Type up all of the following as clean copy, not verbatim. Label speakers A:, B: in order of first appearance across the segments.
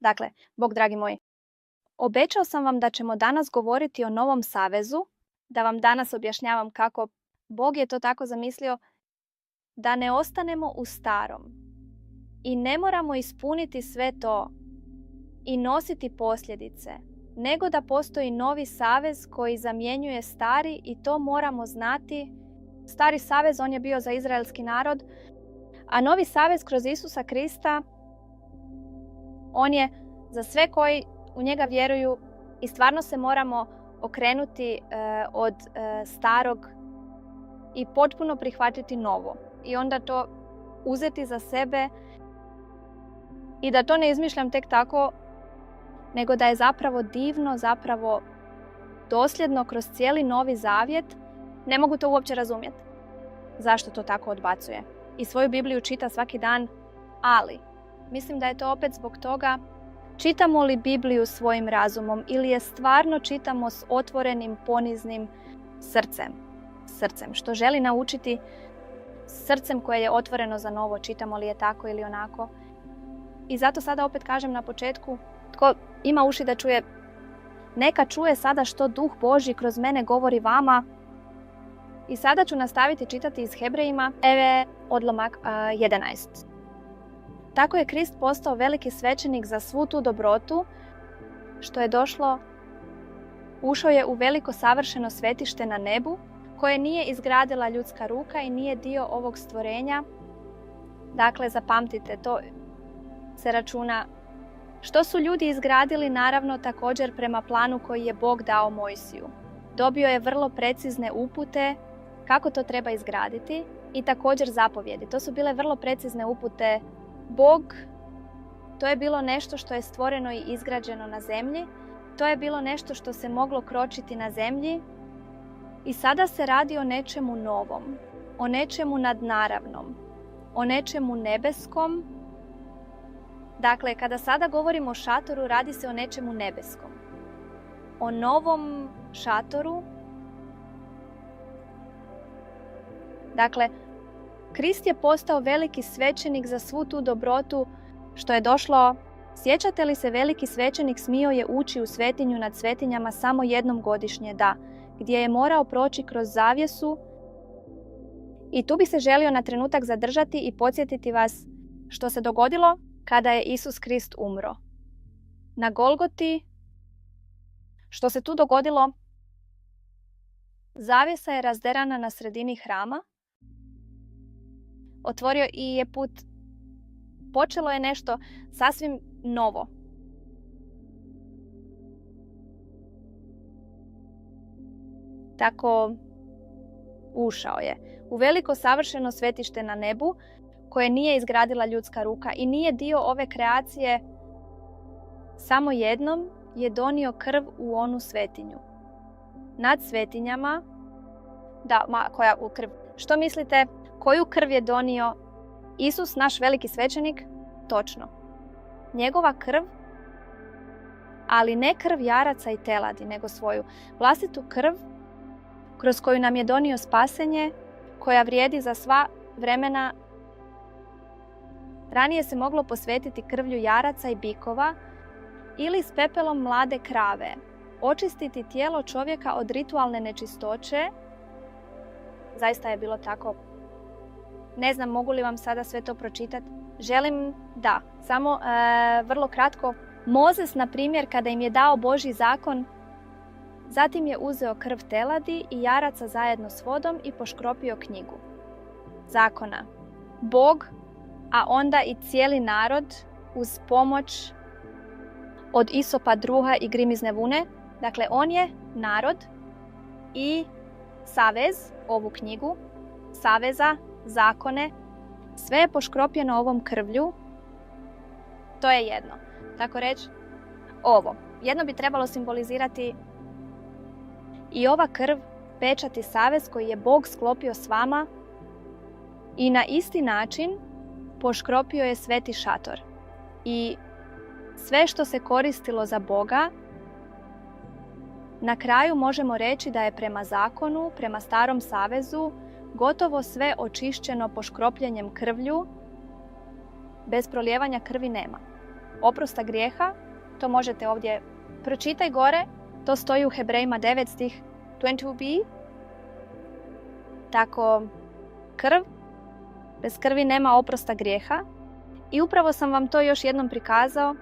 A: Dakle, Bog dragi moji, obećao sam vam da ćemo danas govoriti o novom savezu, da vam danas objašnjavam kako Bog je to tako zamislio da ne ostanemo u starom i ne moramo ispuniti sve to i nositi posljedice, nego da postoji novi savez koji zamjenjuje stari i to moramo znati. Stari savez, on je bio za izraelski narod, a novi savez kroz Isusa Krista, on je za sve koji u njega vjeruju i stvarno se moramo okrenuti od starog i potpuno prihvatiti novo. I onda to uzeti za sebe i da to ne izmišljam tek tako, nego da je zapravo divno, zapravo dosljedno kroz cijeli Novi Zavjet. Ne mogu to uopće razumjeti zašto to tako odbacuje. I svoju Bibliju čita svaki dan, ali mislim da je to opet zbog toga čitamo li Bibliju svojim razumom ili je stvarno čitamo s otvorenim, poniznim srcem, što želi naučiti srcem koje je otvoreno za novo, čitamo li je tako ili onako. I zato sada opet kažem na početku, tko ima uši da čuje, neka čuje sada što Duh Božji kroz mene govori vama. I sada ću nastaviti čitati iz Hebrejima, odlomak 11. Tako je Krist postao veliki svećenik za svu tu dobrotu, što je ušao je u veliko savršeno svetište na nebu, koje nije izgradila ljudska ruka i nije dio ovog stvorenja. Dakle, zapamtite, to se računa što su ljudi izgradili, naravno također prema planu koji je Bog dao Mojsiju. Dobio je vrlo precizne upute kako to treba izgraditi i također zapovjedi. To su bile vrlo precizne upute. Bog, to je bilo nešto što je stvoreno i izgrađeno na zemlji. To je bilo nešto što se moglo kročiti na zemlji. I sada se radi o nečemu novom, o nečemu nadnaravnom, o nečemu nebeskom. Dakle, kada sada govorimo o šatoru, radi se o nečemu nebeskom. O novom šatoru. Dakle, Krist je postao veliki svećenik za svu tu dobrotu što je došlo. Sjećate li se, veliki svećenik smio je ući u svetinju nad svetinjama samo jednom godišnje, gdje je morao proći kroz zavjesu. I tu bi se želio na trenutak zadržati i podsjetiti vas što se dogodilo kada je Isus Krist umro. Na Golgoti, što se tu dogodilo, zavjesa je razderana na sredini hrama, otvorio i je put, počelo je nešto sasvim novo. Tako ušao je u veliko savršeno svetište na nebu, koje nije izgradila ljudska ruka i nije dio ove kreacije. Samo jednom je donio krv u onu svetinju. Nad svetinjama, koja u krv? Što mislite, koju krv je donio Isus, naš veliki svećenik? Točno. Njegova krv, ali ne krv jaraca i teladi, nego svoju vlastitu krv kroz koju nam je donio spasenje, koja vrijedi za sva vremena. Ranije se moglo posvetiti krvlju jaraca i bikova ili s pepelom mlade krave, očistiti tijelo čovjeka od ritualne nečistoće. Zaista je bilo tako. Ne znam, mogu li vam sada sve to pročitati? Želim da. Samo vrlo kratko. Mozes, na primjer, kada im je dao Božji zakon, zatim je uzeo krv teladi i jaraca zajedno s vodom i poškropio knjigu zakona. Bog, a onda i cijeli narod uz pomoć od isopa, druha i grimizne vune. Dakle, on je narod i savez, ovu knjigu, saveza, zakone, sve je poškropljeno ovom krvlju. To je jedno. Tako reći, ovo. Jedno bi trebalo simbolizirati i ova krv, pečati savez koji je Bog sklopio s vama i na isti način poškropio je sveti šator. I sve što se koristilo za Boga, na kraju možemo reći da je prema zakonu, prema starom savezu, gotovo sve očišćeno poškropljenjem krvlju. Bez prolijevanja krvi nema. oprosta grijeha, to možete ovdje pročitaj gore, to stoji u Hebrejima 9 stih 22b. Tako, krv, bez krvi nema oprosta grijeha. I upravo sam vam to još jednom prikazao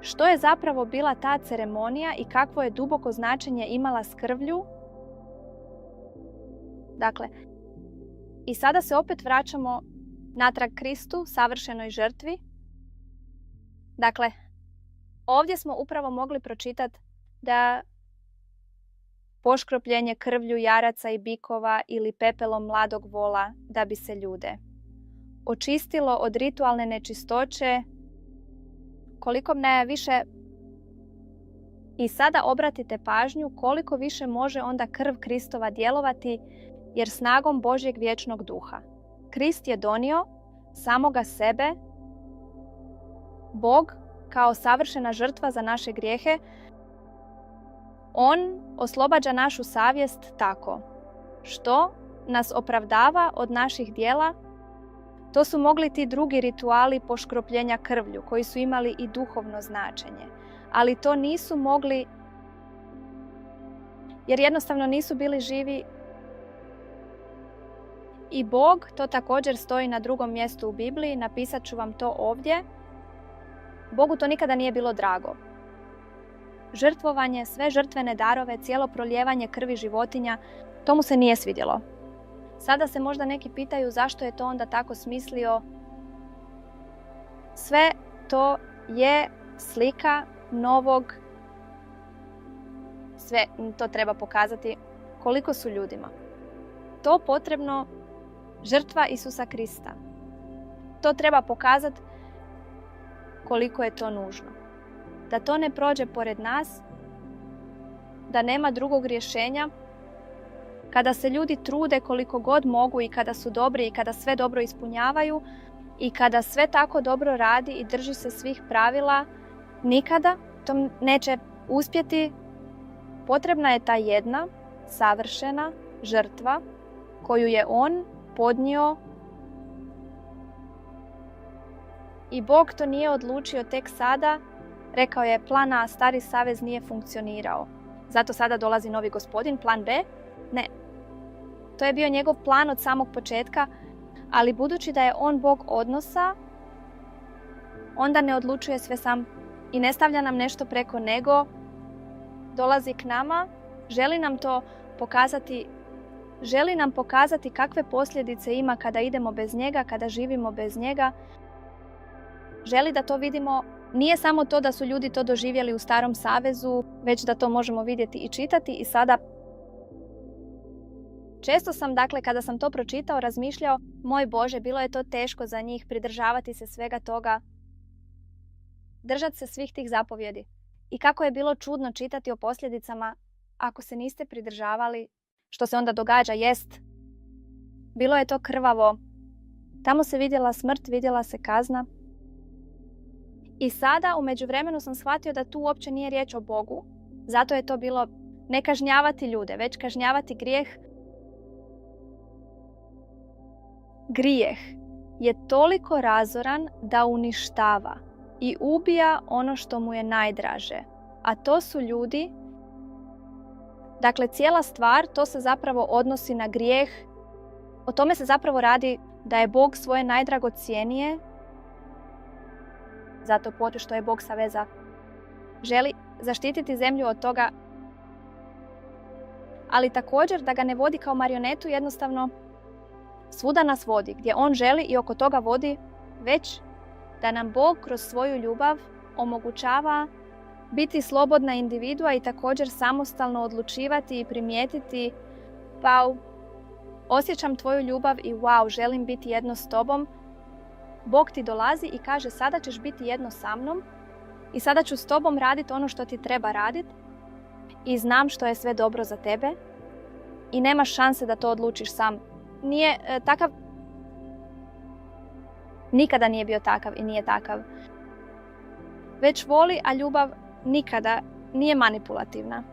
A: što je zapravo bila ta ceremonija i kakvo je duboko značenje imala s krvlju. Dakle, i sada se opet vraćamo natrag Kristu, savršenoj žrtvi. Dakle, ovdje smo upravo mogli pročitati da poškropljenje krvlju jaraca i bikova ili pepelom mladog vola da bi se ljude očistilo od ritualne nečistoće, koliko ne više. I sada obratite pažnju koliko više može onda krv Kristova djelovati, jer snagom Božjeg vječnog duha. Krist je donio samoga sebe, Bog kao savršena žrtva za naše grijehe. On oslobađa našu savjest tako što nas opravdava od naših djela. To su mogli ti drugi rituali poškropljenja krvlju koji su imali i duhovno značenje. Ali to nisu mogli jer jednostavno nisu bili živi. I Bog, to također stoji na drugom mjestu u Bibliji, napisat ću vam to ovdje. Bogu to nikada nije bilo drago. Žrtvovanje, sve žrtvene darove, cijelo prolijevanje krvi životinja, to mu se nije svidjelo. Sada se možda neki pitaju zašto je to onda tako smislio. Sve to je slika novog, sve to treba pokazati koliko su ljudima to potrebno, žrtva Isusa Krista. To treba pokazati koliko je to nužno. Da to ne prođe pored nas, da nema drugog rješenja. Kada se ljudi trude koliko god mogu i kada su dobri i kada sve dobro ispunjavaju i kada sve tako dobro radi i drži se svih pravila, nikada to neće uspjeti. Potrebna je ta jedna savršena žrtva koju je on podnio. I Bog to nije odlučio tek sada. Rekao je plan A, stari savez nije funkcionirao. Zato sada dolazi novi gospodin, plan B. Ne. To je bio njegov plan od samog početka, ali budući da je on Bog odnosa, onda ne odlučuje sve sam i ne stavlja nam nešto preko, nego dolazi k nama, želi nam to pokazati, želi nam pokazati kakve posljedice ima kada idemo bez njega, kada živimo bez njega. Želi da to vidimo. Nije samo to da su ljudi to doživjeli u Starom Savezu, već da to možemo vidjeti i čitati. I sada često sam, dakle, kada sam to pročitao, razmišljao, moj Bože, bilo je to teško za njih pridržavati se svega toga, držati se svih tih zapovjedi. I kako je bilo čudno čitati o posljedicama ako se niste pridržavali. Što se onda događa jest, bilo je to krvavo. Tamo se vidjela smrt, vidjela se kazna. I sada u međuvremenu sam shvatio da tu uopće nije riječ o Bogu. Zato je to bilo ne kažnjavati ljude, već kažnjavati grijeh. Grijeh je toliko razoran da uništava i ubija ono što mu je najdraže. A to su ljudi. Dakle, cijela stvar, to se zapravo odnosi na grijeh. O tome se zapravo radi da je Bog svoje najdragocjenije, zato što je Bog saveza, želi zaštititi zemlju od toga, ali također da ga ne vodi kao marionetu, jednostavno svuda nas vodi, gdje on želi i oko toga vodi, već da nam Bog kroz svoju ljubav omogućava biti slobodna individua i također samostalno odlučivati i primijetiti, wow, osjećam tvoju ljubav i wow, želim biti jedno s tobom. Bog ti dolazi i kaže, sada ćeš biti jedno sa mnom i sada ću s tobom raditi ono što ti treba raditi i znam što je sve dobro za tebe i nemaš šanse da to odlučiš sam. Nije takav, nikada nije bio takav i nije takav. Već voli, a ljubav nikada nije manipulativna.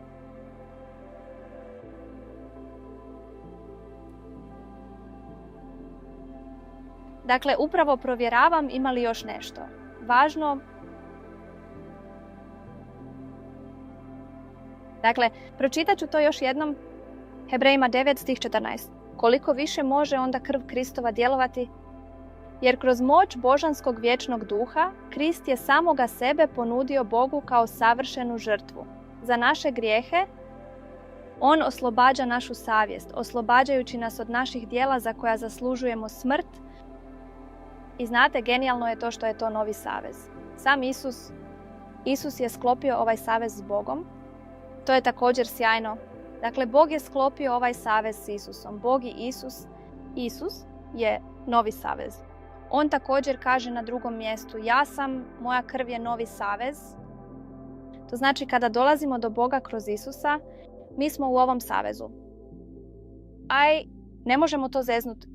A: Dakle, upravo provjeravam ima li još nešto važno. Dakle, pročitat ću to još jednom. Hebrejima 9 stih 14. Koliko više može onda krv Kristova djelovati? Jer kroz moć božanskog vječnog duha, Krist je samoga sebe ponudio Bogu kao savršenu žrtvu. Za naše grijehe, on oslobađa našu savjest, oslobađajući nas od naših djela za koja zaslužujemo smrt. I znate, genijalno je to što je to novi savez. Sam Isus je sklopio ovaj savez s Bogom. To je također sjajno. Dakle, Bog je sklopio ovaj savez s Isusom. Bog i Isus je novi savez. On također kaže na drugom mjestu, moja krv je novi savez. To znači kada dolazimo do Boga kroz Isusa, mi smo u ovom savezu. Ne možemo to zeznuti.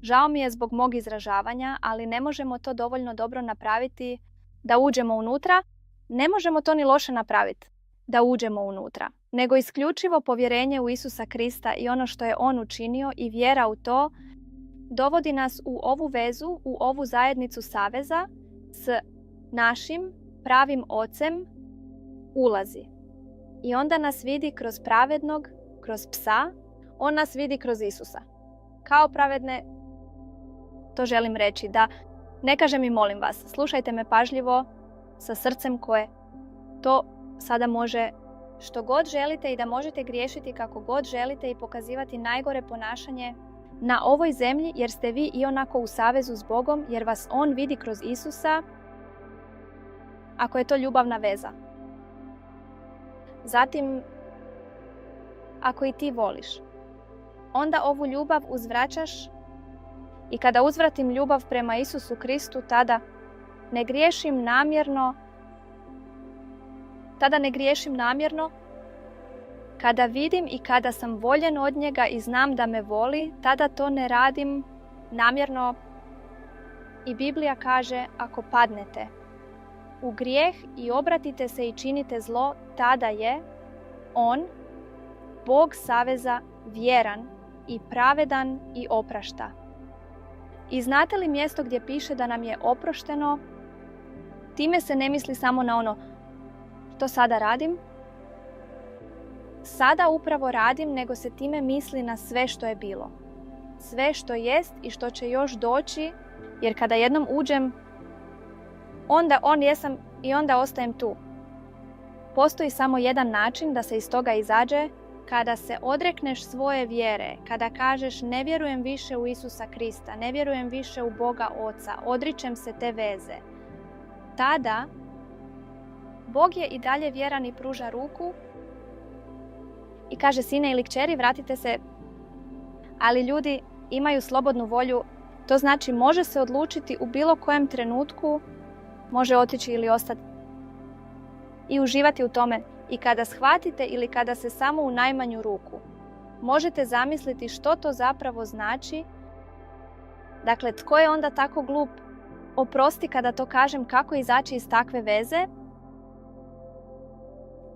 A: Žao mi je zbog mog izražavanja, ali ne možemo to dovoljno dobro napraviti da uđemo unutra. Ne možemo to ni loše napraviti da uđemo unutra, nego isključivo povjerenje u Isusa Krista i ono što je On učinio i vjera u to dovodi nas u ovu vezu, u ovu zajednicu saveza s našim pravim Ocem ulazi. I onda nas vidi kroz pravednog, kroz psa, on nas vidi kroz Isusa. Kao pravedne, to želim reći, da ne kažem i molim vas, slušajte me pažljivo sa srcem koje to sada može što god želite i da možete griješiti kako god želite i pokazivati najgore ponašanje na ovoj zemlji jer ste vi i onako u savezu s Bogom jer vas On vidi kroz Isusa ako je to ljubavna veza. Zatim, ako i ti voliš, onda ovu ljubav uzvraćaš i kada uzvratim ljubav prema Isusu Kristu, tada ne griješim namjerno. Kada vidim i kada sam voljen od njega i znam da me voli, tada to ne radim namjerno. I Biblija kaže, ako padnete u grijeh i obratite se i činite zlo, tada je On, Bog saveza, vjeran i pravedan i oprašta. I znate li mjesto gdje piše da nam je oprošteno? Time se ne misli samo na ono što sada radim. Sada upravo radim, nego se time misli na sve što je bilo. Sve što jest i što će još doći, jer kada jednom uđem, onda jesam i onda ostajem tu. Postoji samo jedan način da se iz toga izađe, kada se odrekneš svoje vjere, kada kažeš ne vjerujem više u Isusa Krista, ne vjerujem više u Boga Oca, odričem se te veze. Tada Bog je i dalje vjeran i pruža ruku i kaže sine ili kćeri vratite se, ali ljudi imaju slobodnu volju, to znači može se odlučiti u bilo kojem trenutku, može otići ili ostati i uživati u tome. I kada shvatite ili kada se samo u najmanju ruku možete zamisliti što to zapravo znači, dakle tko je onda tako glup, oprosti kada to kažem, kako izaći iz takve veze?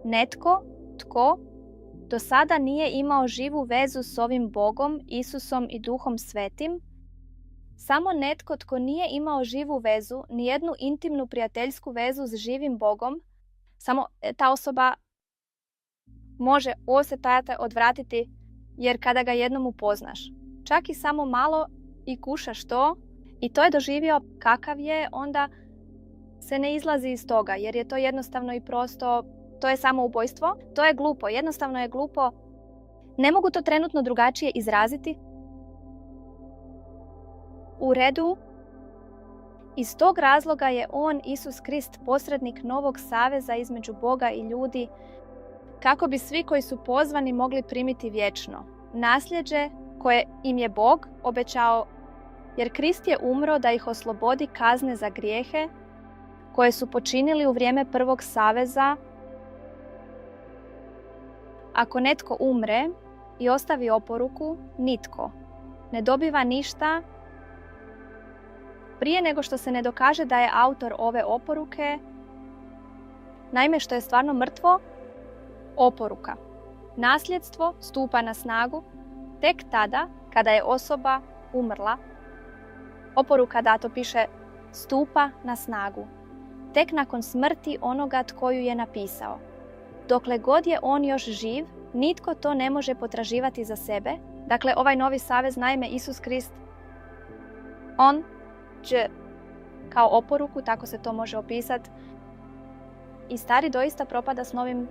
A: Netko tko do sada nije imao živu vezu s ovim Bogom, Isusom i Duhom Svetim, samo netko tko nije imao živu vezu, nijednu intimnu prijateljsku vezu s živim Bogom, samo ta osoba može osjetajati odvratiti, jer kada ga jednom upoznaš, čak i samo malo i kušaš to, i to je doživio kakav je, onda se ne izlazi iz toga, jer je to jednostavno i prosto, to je samoubojstvo, to je glupo, jednostavno je glupo. Ne mogu to trenutno drugačije izraziti. U redu, iz tog razloga je On, Isus Krist, posrednik novog saveza između Boga i ljudi, kako bi svi koji su pozvani mogli primiti vječno nasljeđe koje im je Bog obećao, jer Krist je umro da ih oslobodi kazne za grijehe koje su počinili u vrijeme prvog saveza. Ako netko umre i ostavi oporuku, nitko ne dobiva ništa prije nego što se ne dokaže da je autor ove oporuke, naime što je stvarno mrtvo, oporuka. Nasljedstvo stupa na snagu tek tada kada je osoba umrla. Oporuka, da to piše, stupa na snagu tek nakon smrti onoga tko ju je napisao. dokle god je on još živ, nitko to ne može potraživati za sebe. Dakle, ovaj novi savez, naime, Isus Krist, on će kao oporuku, tako se to može opisati, i stari doista propada s novim.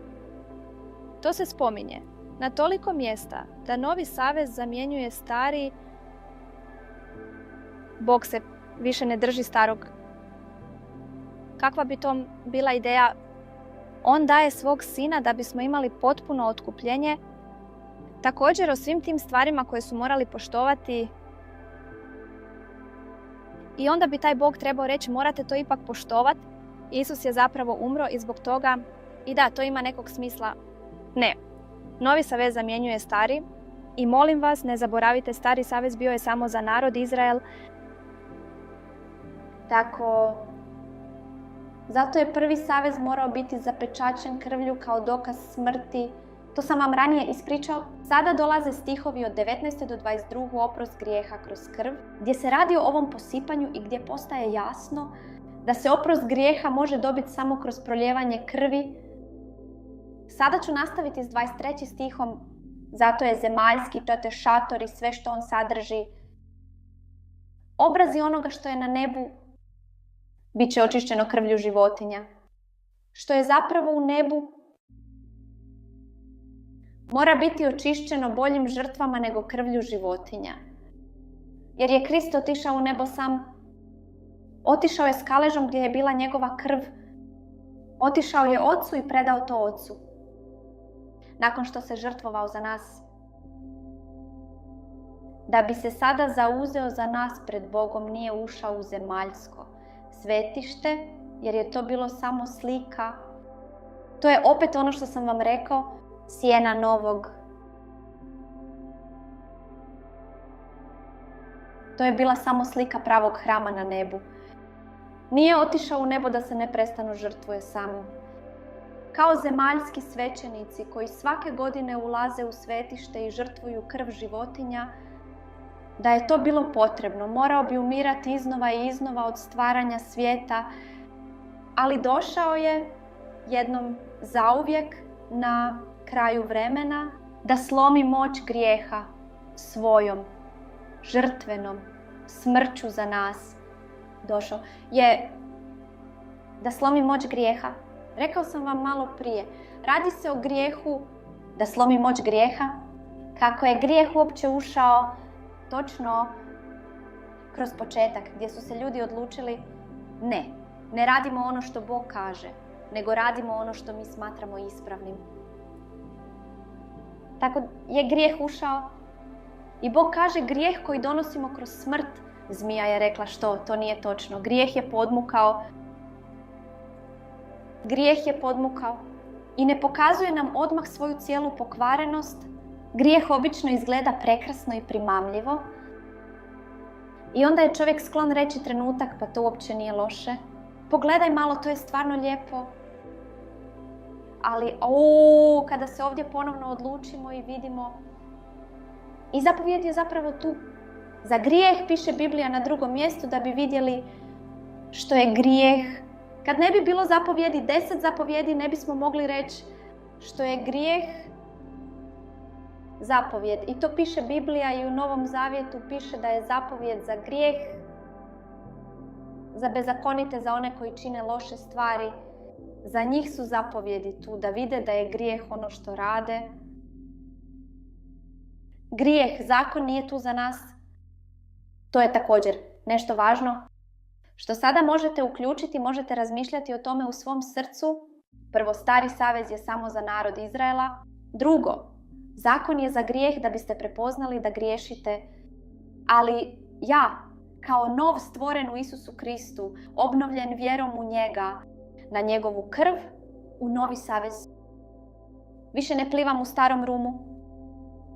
A: To se spominje na toliko mjesta da novi savez zamjenjuje stari. Bog se više ne drži starog. Kakva bi to bila ideja? On daje svog sina da bismo imali potpuno otkupljenje. Također o svim tim stvarima koje su morali poštovati. I onda bi taj Bog trebao reći morate to ipak poštovati. Isus je zapravo umro i zbog toga, i da, to ima nekog smisla. Ne. Novi savez zamjenjuje stari i molim vas, ne zaboravite, stari savez bio je samo za narod Izrael. Tako, zato je prvi savez morao biti zapečaćen krvlju kao dokaz smrti. To sam vam ranije ispričao. Sada dolaze stihovi od 19. do 22. oprost grijeha kroz krv, gdje se radi o ovom posipanju i gdje postaje jasno da se oprost grijeha može dobiti samo kroz proljevanje krvi. Sada ću nastaviti s 23. stihom, zato je zemaljski, to je šator i sve što on sadrži. Obrazi onoga što je na nebu bit će očišćeno krvlju životinja. Što je zapravo u nebu mora biti očišćeno boljim žrtvama nego krvlju životinja. Jer je Krist otišao u nebo sam. Otišao je s kaležom gdje je bila njegova krv. Otišao je Ocu i predao to Ocu. Nakon što se žrtvovao za nas. Da bi se sada zauzeo za nas pred Bogom, nije ušao u zemaljsko svetište, jer je to bilo samo slika. To je opet ono što sam vam rekao, sjena novog. To je bila samo slika pravog hrama na nebu. Nije otišao u nebo da se neprestano žrtvuje samo. Kao zemaljski svećenici koji svake godine ulaze u svetište i žrtvuju krv životinja, da je to bilo potrebno, morao bi umirati iznova i iznova od stvaranja svijeta, ali došao je jednom zauvijek na kraju vremena da slomi moć grijeha svojom žrtvenom smrću za nas. Došao je da slomi moć grijeha. Rekao sam vam malo prije, radi se o grijehu, da slomi moć grijeha. Kako je grijeh uopće ušao točno kroz početak, gdje su se ljudi odlučili ne radimo ono što Bog kaže, nego radimo ono što mi smatramo ispravnim. Tako je grijeh ušao i Bog kaže grijeh koji donosimo kroz smrt. Zmija je rekla što? To nije točno. Grijeh je podmukao. Grijeh je podmukao i ne pokazuje nam odmah svoju cijelu pokvarenost. Grijeh obično izgleda prekrasno i primamljivo. I onda je čovjek sklon reći trenutak, pa to uopće nije loše. Pogledaj malo, to je stvarno lijepo. Ali, kada se ovdje ponovno odlučimo i vidimo, i zapovjed je zapravo tu. Za grijeh piše Biblija na drugom mjestu da bi vidjeli što je grijeh. Kad ne bi bilo zapovjedi, 10 zapovjedi, ne bismo mogli reći što je grijeh zapovjed. I to piše Biblija i u Novom Zavjetu piše da je zapovjed za grijeh, za bezakonite, za one koji čine loše stvari. Za njih su zapovjedi tu, da vide da je grijeh ono što rade. Grijeh, zakon nije tu za nas. To je također nešto važno što sada možete uključiti, možete razmišljati o tome u svom srcu. Prvo, stari savez je samo za narod Izraela. Drugo, zakon je za grijeh da biste prepoznali da griješite. Ali ja, kao nov stvoren u Isusu Kristu, obnovljen vjerom u njega, na njegovu krv, u novi savez. Više ne plivam u starom rumu.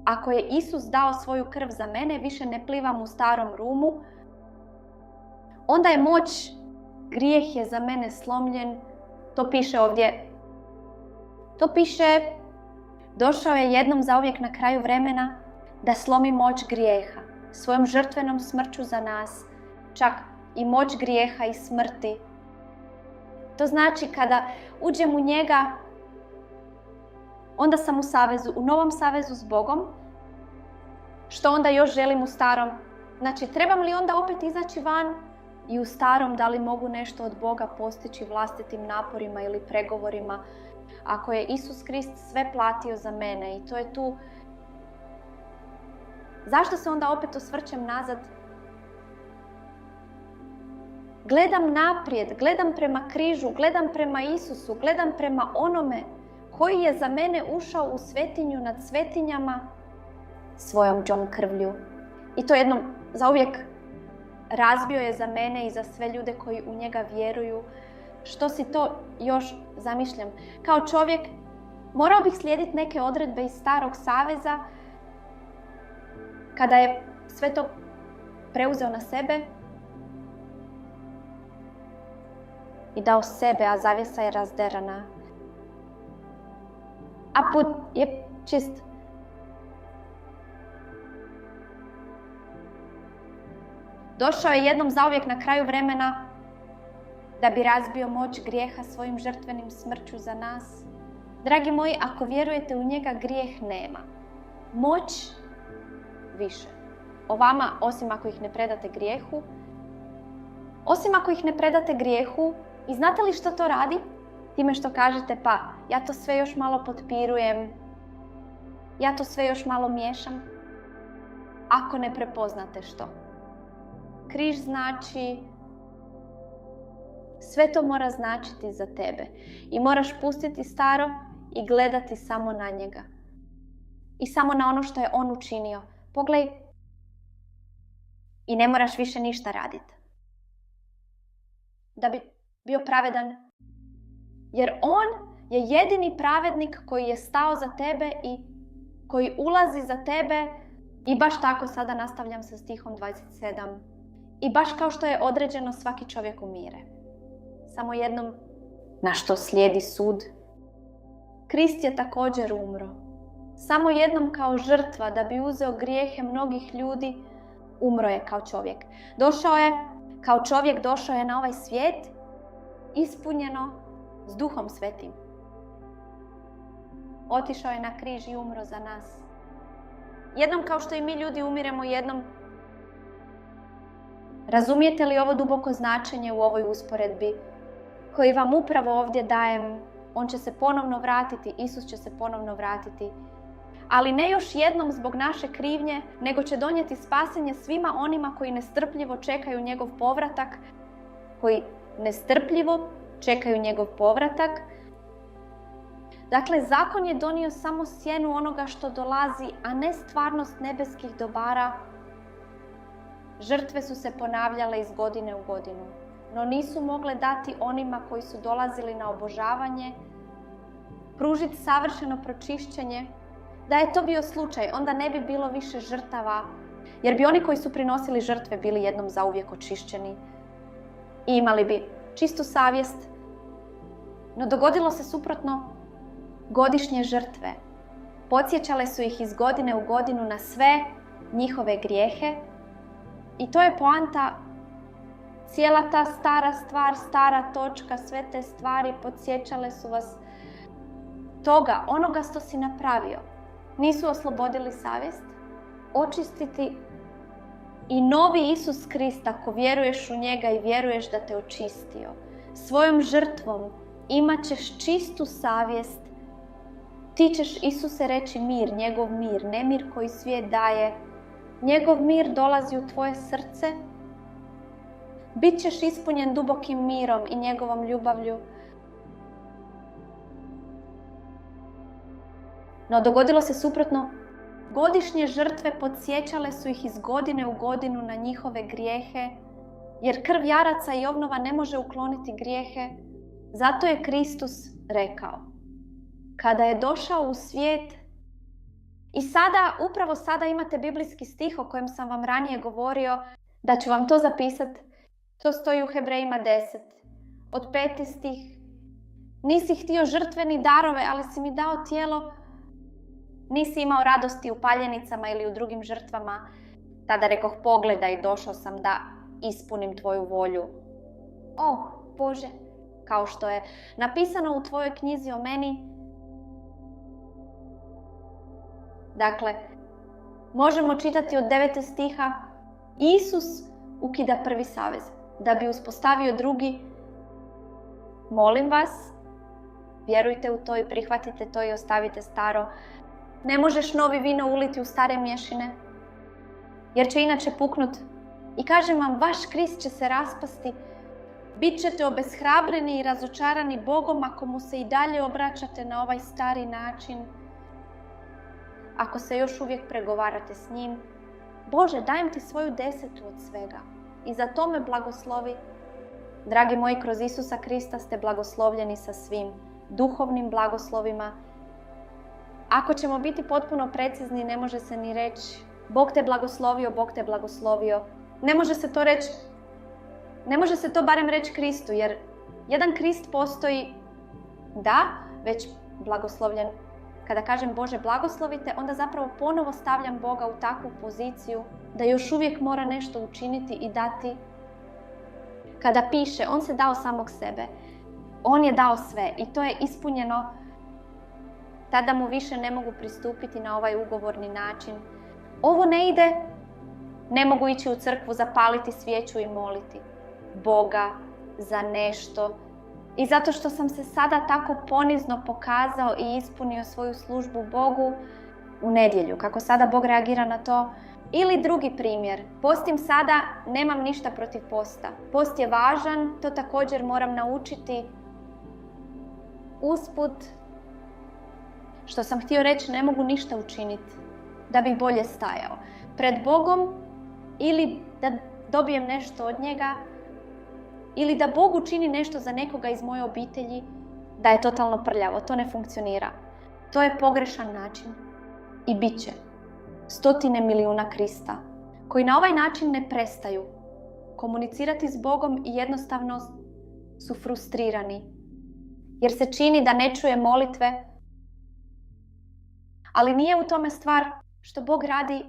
A: Ako je Isus dao svoju krv za mene, više ne plivam u starom rumu. Onda je moć, grijeh je za mene slomljen. To piše ovdje. To piše, došao je jednom zauvijek na kraju vremena da slomi moć grijeha. Svojom žrtvenom smrću za nas. Čak i moć grijeha i smrti. To znači kada uđem u njega, onda sam u savezu, u novom savezu s Bogom. Što onda još želim u starom? Znači, trebam li onda opet izaći van i u starom da li mogu nešto od Boga postići vlastitim naporima ili pregovorima? Ako je Isus Krist sve platio za mene i to je tu, zašto se onda opet osvrćem nazad? Gledam naprijed, gledam prema križu, gledam prema Isusu, gledam prema onome koji je za mene ušao u svetinju nad svetinjama svojom đom krvlju. I to jednom zauvijek razbio je za mene i za sve ljude koji u njega vjeruju. Što si to još zamišljam? Kao čovjek morao bih slijediti neke odredbe iz Starog saveza kada je sve to preuzeo na sebe i dao sebe, a zavjesa je razderana. A put je čist. Došao je jednom zauvijek na kraju vremena da bi razbio moć grijeha svojim žrtvenim smrću za nas. Dragi moji, ako vjerujete u njega, grijeh nema. Moć više. O vama, osim ako ih ne predate grijehu, i znate li što to radi? Time što kažete, pa ja to sve još malo potpirujem, ja to sve još malo miješam. Ako ne prepoznate što. Križ znači, sve to mora značiti za tebe. I moraš pustiti staro i gledati samo na njega. I samo na ono što je on učinio. Pogledaj. I ne moraš više ništa raditi. Da bi bio pravedan. Jer on je jedini pravednik koji je stao za tebe i koji ulazi za tebe. I baš tako sada nastavljam sa stihom 27. I baš kao što je određeno, svaki čovjek umire. Samo jednom, na što slijedi sud. Krist je također umro. Samo jednom kao žrtva da bi uzeo grijehe mnogih ljudi, umro je kao čovjek. Došao je kao čovjek, došao je na ovaj svijet ispunjeno s Duhom Svetim. Otišao je na križ i umro za nas. Jednom kao što i mi ljudi umiremo, jednom. Razumijete li ovo duboko značenje u ovoj usporedbi koji vam upravo ovdje dajem? On će se ponovno vratiti, Isus će se ponovno vratiti. Ali ne još jednom zbog naše krivnje, nego će donijeti spasenje svima onima koji nestrpljivo čekaju njegov povratak, Dakle, zakon je donio samo sjenu onoga što dolazi, a ne stvarnost nebeskih dobara. Žrtve su se ponavljale iz godine u godinu, no nisu mogle dati onima koji su dolazili na obožavanje, pružiti savršeno pročišćenje. Da je to bio slučaj, onda ne bi bilo više žrtava, jer bi oni koji su prinosili žrtve bili jednom zauvijek očišćeni i imali bi čistu savjest. No dogodilo se suprotno. Godišnje žrtve podsjećale su ih iz godine u godinu na sve njihove grijehe i to je poanta. Cijela ta stara stvar, stara točka, sve te stvari podsjećale su vas toga, onoga što si napravio. Nisu oslobodili savjest, očistiti. I novi Isus Krist, ako vjeruješ u njega i vjeruješ da te očistio, svojom žrtvom imat ćeš čistu savjest. Ti ćeš Isuse reći mir, njegov mir, ne mir koji svijet daje. Njegov mir dolazi u tvoje srce. Bit ćeš ispunjen dubokim mirom i njegovom ljubavlju. No dogodilo se suprotno. Godišnje žrtve podsjećale su ih iz godine u godinu na njihove grijehe, jer krv jaraca i ovnova ne može ukloniti grijehe. Zato je Kristus rekao, kada je došao u svijet, i upravo sada imate biblijski stih o kojem sam vam ranije govorio, da ću vam to zapisati. To stoji u Hebrejima 10, od 5. stih. Nisi htio žrtveni darove, ali si mi dao tijelo. Nisi imao radosti u paljenicama ili u drugim žrtvama. Tada rekoh, pogledaj, došao sam da ispunim tvoju volju. O, Bože, kao što je napisano u tvojoj knjizi o meni, Dakle, možemo čitati od 9. stiha, Isus ukida prvi savez da bi uspostavio drugi. Molim vas, vjerujte u to i prihvatite to i ostavite staro. Ne možeš novi vino uliti u stare mješine, jer će inače puknut. I kažem vam, vaš Krist će se raspasti. Bit ćete obeshrabreni i razočarani Bogom ako mu se i dalje obraćate na ovaj stari način. Ako se još uvijek pregovarate s njim. Bože, dajem ti svoju 10 od svega i za to me blagoslovi. Dragi moji, kroz Isusa Krista ste blagoslovljeni sa svim duhovnim blagoslovima. Ako ćemo biti potpuno precizni, ne može se ni reći Bog te blagoslovio, Bog te blagoslovio. Ne može se to reći, ne može se to barem reći Kristu, jer jedan Krist postoji, da, već blagoslovljen. Kada kažem Bože blagoslovite, onda zapravo ponovo stavljam Boga u takvu poziciju da još uvijek mora nešto učiniti i dati. Kada piše, on se dao samog sebe, on je dao sve i to je ispunjeno, tada mu više ne mogu pristupiti na ovaj ugovorni način. Ovo ne ide, ne mogu ići u crkvu, zapaliti svijeću i moliti Boga za nešto. I zato što sam se sada tako ponizno pokazao i ispunio svoju službu Bogu u nedjelju, kako sada Bog reagira na to. Ili drugi primjer, postim sada, nemam ništa protiv posta. Post je važan, to također moram naučiti. Usput, što sam htio reći, ne mogu ništa učiniti da bih bolje stajao pred Bogom, ili da dobijem nešto od njega, ili da Bog učini nešto za nekoga iz moje obitelji, da je totalno prljavo. To ne funkcionira. To je pogrešan način. I bit će stotine milijuna Krista koji na ovaj način ne prestaju komunicirati s Bogom i jednostavno su frustrirani. Jer se čini da ne čuje molitve. Ali nije u tome stvar što Bog radi,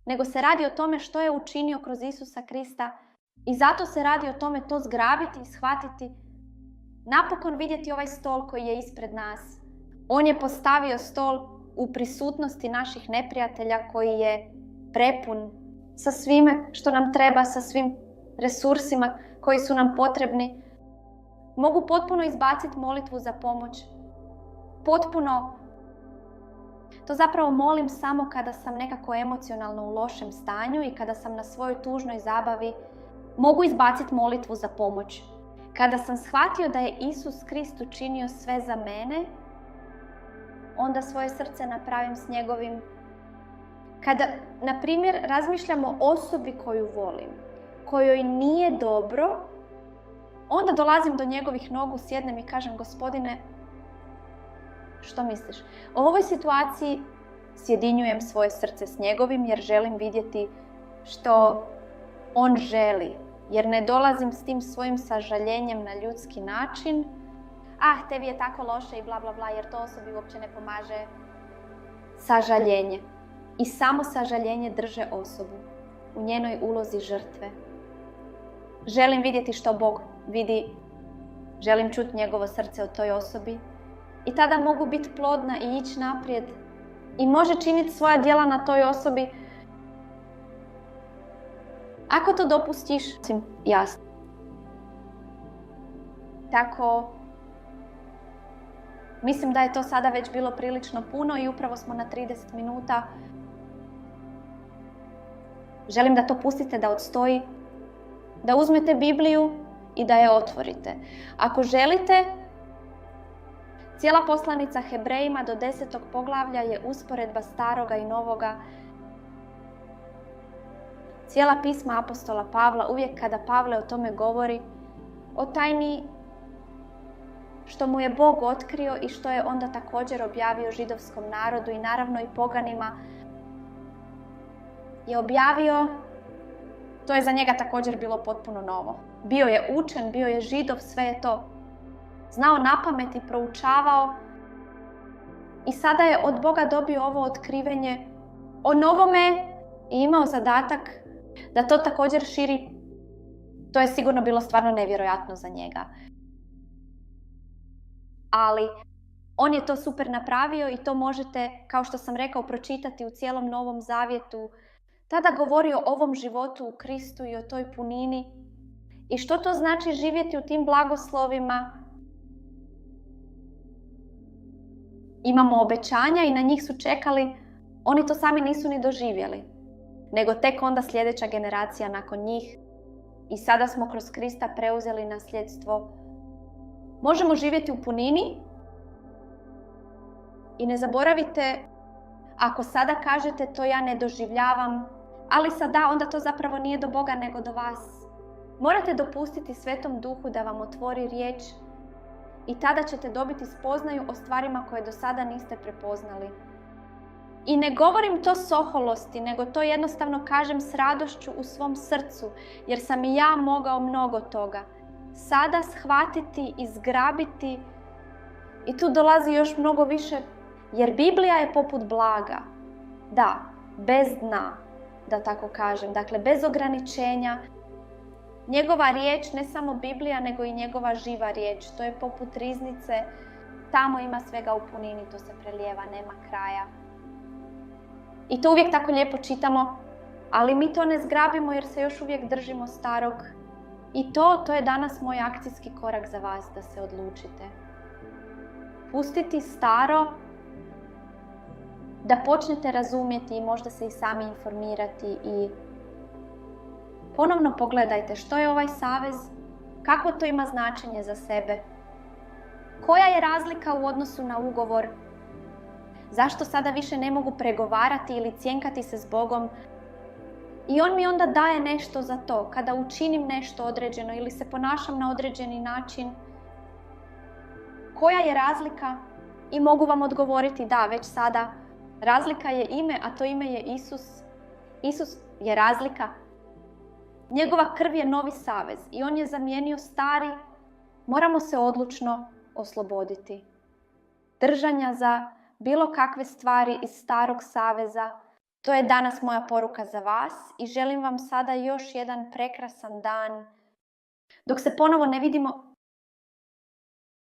A: nego se radi o tome što je učinio kroz Isusa Krista. I zato se radi o tome to zgrabiti i shvatiti. Napokon vidjeti ovaj stol koji je ispred nas. On je postavio stol u prisutnosti naših neprijatelja koji je prepun sa svime što nam treba, sa svim resursima koji su nam potrebni. Mogu potpuno izbaciti molitvu za pomoć. Potpuno. To zapravo molim samo kada sam nekako emocionalno u lošem stanju i kada sam na svojoj tužnoj zabavi. Mogu izbaciti molitvu za pomoć. Kada sam shvatio da je Isus Krist učinio sve za mene, onda svoje srce napravim s njegovim. Kada, na primjer, razmišljam o osobi koju volim, kojoj nije dobro, onda dolazim do njegovih nogu, sjednem i kažem, Gospodine, što misliš? U ovoj situaciji sjedinjujem svoje srce s njegovim jer želim vidjeti što on želi. Jer ne dolazim s tim svojim sažaljenjem na ljudski način. Tebi je tako loše i bla bla bla, jer to osobi uopće ne pomaže. Sažaljenje. I samo sažaljenje drže osobu u njenoj ulozi žrtve. Želim vidjeti što Bog vidi. Želim čuti njegovo srce o toj osobi. I tada mogu biti plodna i ići naprijed. I može činiti svoja djela na toj osobi. Ako to dopustiš, jasno. Tako, mislim da je to sada već bilo prilično puno i upravo smo na 30 minuta. Želim da to pustite da odstoji, da uzmete Bibliju i da je otvorite. Ako želite, cijela poslanica Hebrejima do 10. poglavlja je usporedba staroga i novoga. Cijela pisma apostola Pavla, uvijek kada Pavle o tome govori, o tajni što mu je Bog otkrio i što je onda također objavio židovskom narodu i naravno i poganima, je objavio, to je za njega također bilo potpuno novo. Bio je učen, bio je Židov, sve je to znao napamet i proučavao. I sada je od Boga dobio ovo otkrivenje o novome i imao zadatak da to također širi. To je sigurno bilo stvarno nevjerojatno za njega. Ali On je to super napravio i to možete, kao što sam rekao, pročitati u cijelom Novom Zavjetu. Tada govori o ovom životu u Kristu i o toj punini. I što to znači živjeti u tim blagoslovima? Imamo obećanja i na njih su čekali, oni to sami nisu ni doživjeli, nego tek onda sljedeća generacija nakon njih. I sada smo kroz Krista preuzeli nasljedstvo. Možemo živjeti u punini i ne zaboravite, ako sada kažete to ja ne doživljavam, ali sada onda to zapravo nije do Boga nego do vas. Morate dopustiti Svetom Duhu da vam otvori riječ i tada ćete dobiti spoznaju o stvarima koje do sada niste prepoznali. I ne govorim to s oholosti, nego to jednostavno kažem s radošću u svom srcu, jer sam i ja mogao mnogo toga. Sada shvatiti i zgrabiti, i tu dolazi još mnogo više, jer Biblija je poput blaga. Da, bez dna, da tako kažem, dakle bez ograničenja. Njegova riječ, ne samo Biblija, nego i njegova živa riječ. To je poput riznice, tamo ima svega u punini, to se prelijeva, nema kraja. I to uvijek tako lijepo čitamo, ali mi to ne zgrabimo jer se još uvijek držimo starog. I to je danas moj akcijski korak za vas, da se odlučite. Pustiti staro, da počnete razumjeti i možda se i sami informirati i ponovno pogledajte što je ovaj savez, kako to ima značenje za sebe, koja je razlika u odnosu na ugovor, zašto sada više ne mogu pregovarati ili cjenkati se s Bogom. I on mi onda daje nešto za to, kada učinim nešto određeno ili se ponašam na određeni način. Koja je razlika? I mogu vam odgovoriti da, već sada. Razlika je ime, a to ime je Isus. Isus je razlika. Njegova krv je novi savez i on je zamijenio stari. Moramo se odlučno osloboditi držanja za bilo kakve stvari iz starog saveza. To je danas moja poruka za vas i želim vam sada još jedan prekrasan dan. Dok se ponovo ne vidimo,